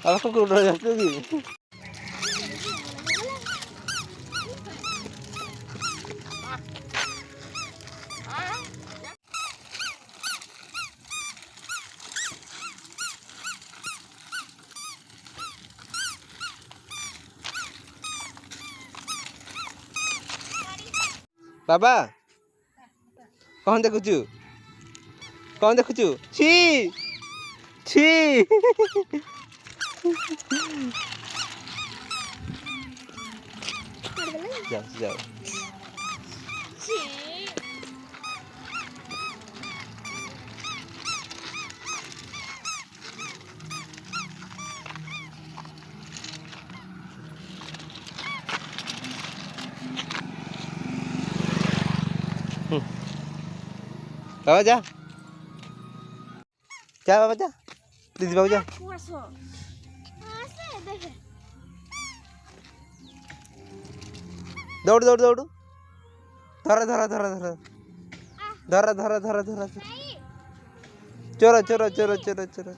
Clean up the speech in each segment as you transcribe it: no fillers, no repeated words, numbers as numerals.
Aku udah jatuh lagi. बाबा कौन देखुचु कौन देखुचु छी छी जाओ जाओ बाबा जा जा बाबा जा दीदी बाबू जा दौड़ दौड़ दौड़ धरा धरा धरा धरा धरा धरा धरा धरा चोरा चोरा चोरा चोरा चोरा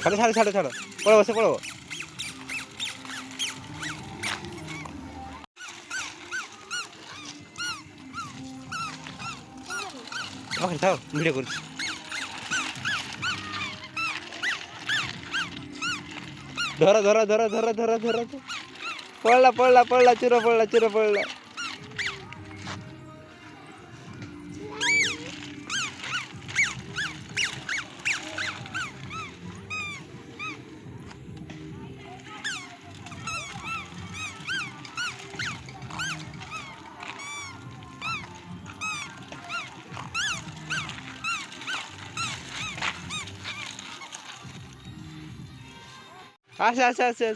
छाड़ो छाड़ो छाड़ो छाड़ो पड़ो बसे पड़ो ओके थाओ वीडियो कर धरा धरा धरा धरा धरा धरा पड़ला पड़ला पड़ला चुरा पड़ला चुरा पड़ला आशा आशा आशा